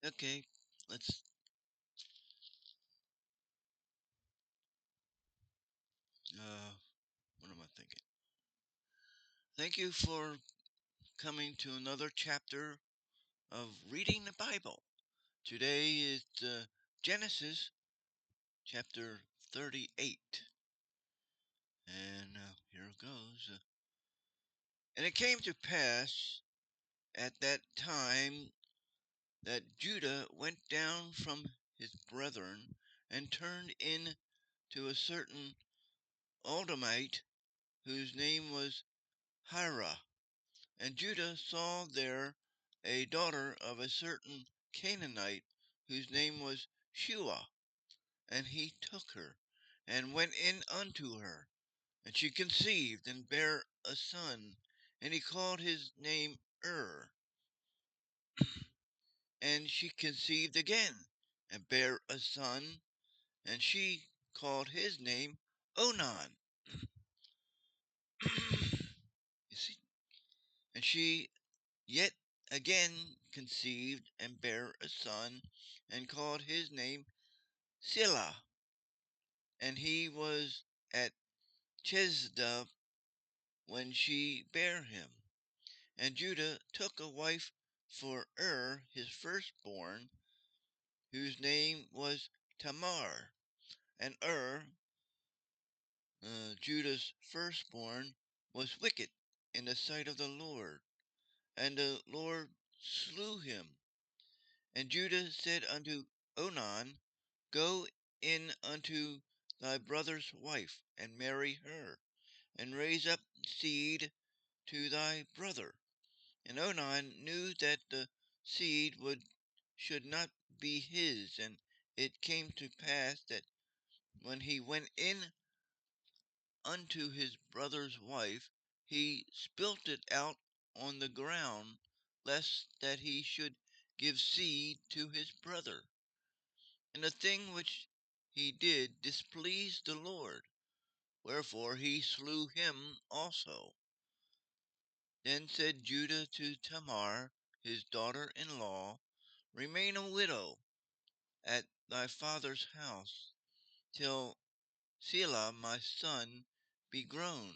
Okay, let's. What am I thinking? Thank you for coming to another chapter of reading the Bible. Today is Genesis chapter 38. And here it goes. And it came to pass at that time that Judah went down from his brethren and turned in to a certain Aldamite whose name was Hira. And Judah saw there a daughter of a certain Canaanite whose name was Shua. And he took her, and went in unto her. And she conceived, and bare a son, and he called his name And she conceived again, and bare a son, and she called his name Onan. You see? And she yet again conceived, and bare a son, and called his name Selah. And he was at Chesda when she bare him. And Judah took a wife for his firstborn, whose name was Tamar. And Judah's firstborn, was wicked in the sight of the Lord, and the Lord slew him. And Judah said unto Onan, Go in unto thy brother's wife, and marry her, and raise up seed to thy brother. And Onan knew that the seed should not be his. And it came to pass that when he went in unto his brother's wife, he spilt it out on the ground, lest that he should give seed to his brother. And the thing which he did displeased the Lord, wherefore he slew him also. Then said Judah to Tamar, his daughter-in-law, Remain a widow at thy father's house, till Selah my son be grown.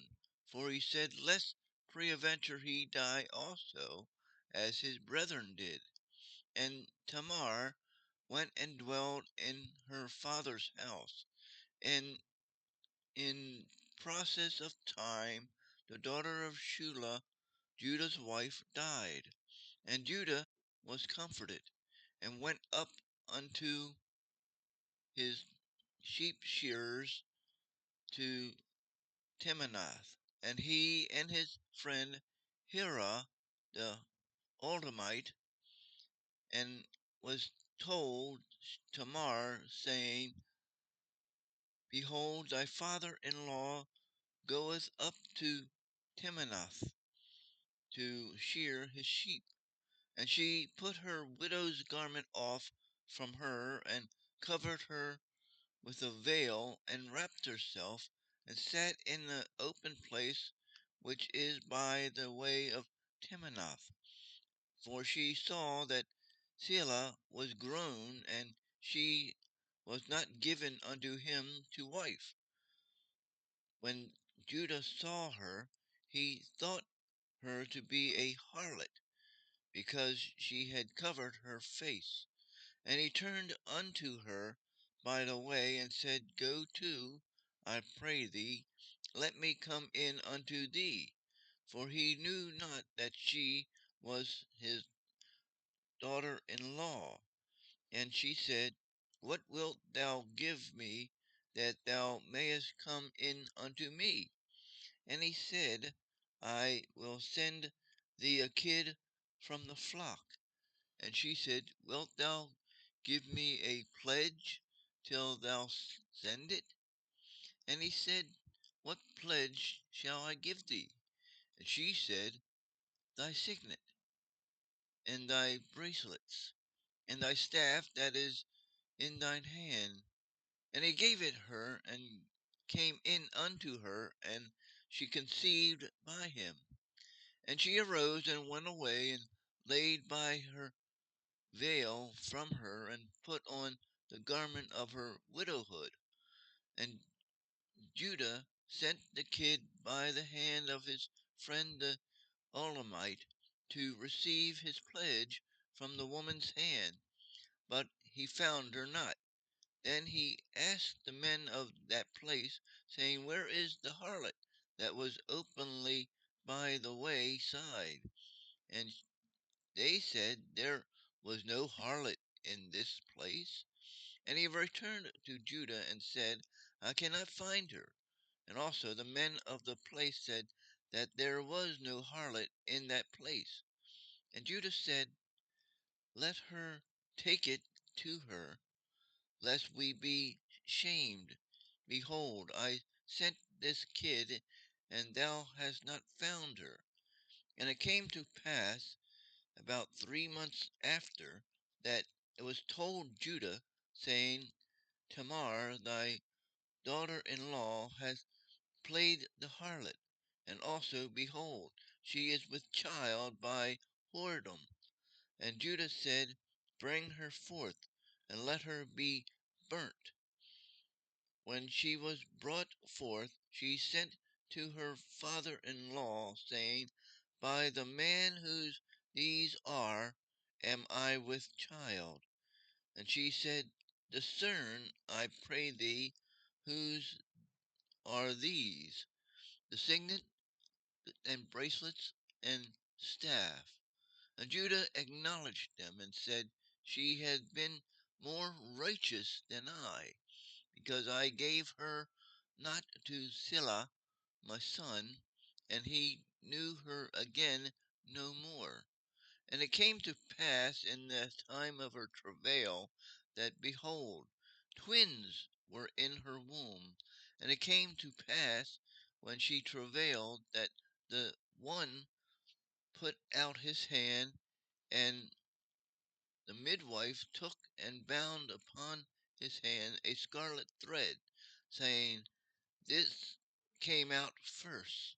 For he said, Lest peradventure he die also, as his brethren did. And Tamar went and dwelled in her father's house. And in process of time, the daughter of Shula, Judah's wife, died. And Judah was comforted, and went up unto his sheep shearers to Timnath. And he and his friend Hira the Aldamite, and was told Tamar, saying, Behold, thy father-in-law goeth up to Timnath to shear his sheep. And she put her widow's garment off from her, and covered her with a veil, and wrapped herself, and sat in the open place which is by the way of Timnath. For she saw that Selah was grown, and she was not given unto him to wife. When Judah saw her, he thought her to be a harlot, because she had covered her face. And he turned unto her by the way, and said, Go to, I pray thee, let me come in unto thee. For he knew not that she was his daughter-in-law. And she said, What wilt thou give me, that thou mayest come in unto me? And he said, I will send thee a kid from the flock. And she said, Wilt thou give me a pledge till thou send it? And he said, What pledge shall I give thee? And she said, Thy signet, and thy bracelets, and thy staff that is in thine hand. And he gave it her, and came in unto her, and she conceived by him. And she arose and went away, and laid by her veil from her and put on the garment of her widowhood. And Judah sent the kid by the hand of his friend the Olamite to receive his pledge from the woman's hand, but he found her not. Then he asked the men of that place, saying, Where is the harlot that was openly by the wayside? And they said, There was no harlot in this place. And he returned to Judah and said, I cannot find her. And also the men of the place said that there was no harlot in that place. And Judah said, Let her take it to her, lest we be shamed. Behold, I sent this kid, and thou hast not found her. And it came to pass, about 3 months after, that it was told Judah, saying, Tamar, thy daughter-in-law, has played the harlot, and also, behold, she is with child by whoredom. And Judah said, Bring her forth, and let her be burnt. When she was brought forth, she sent to her father-in-law, saying, By the man whose these are, am I with child. And she said, Discern, I pray thee, whose are these, the signet and bracelets and staff. And Judah acknowledged them and said, She had been more righteous than I, because I gave her not to Silah my son, and he knew her again no more. And it came to pass in the time of her travail that, behold, twins were in her womb. And it came to pass when she travailed that the one put out his hand, and the midwife took and bound upon his hand a scarlet thread, saying, This came out first.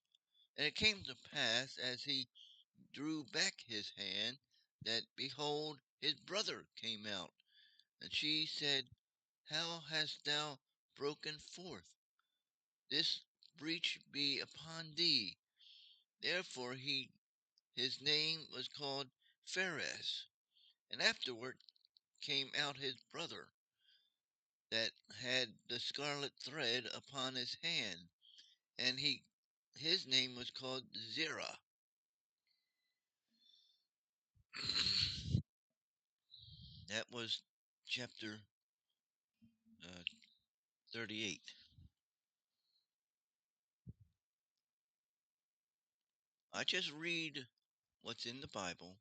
And it came to pass, as he drew back his hand, that, behold, his brother came out. And she said, How hast thou broken forth? This breach be upon thee. Therefore his name was called Pharez. And afterward came out his brother, that had the scarlet thread upon his hand, and his name was called Zerah. That was chapter 38. I just read what's in the Bible.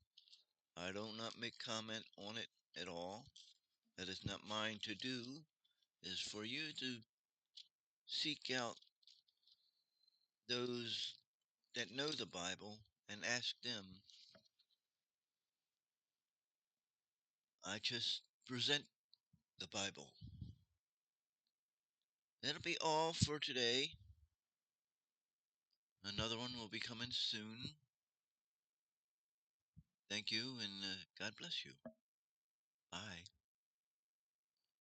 I do not make comment on it at all. That is not mine to do. It is for you to seek out those that know the Bible and ask them. I just present the Bible. That'll be all for today. Another one will be coming soon. Thank you, and God bless you. Bye.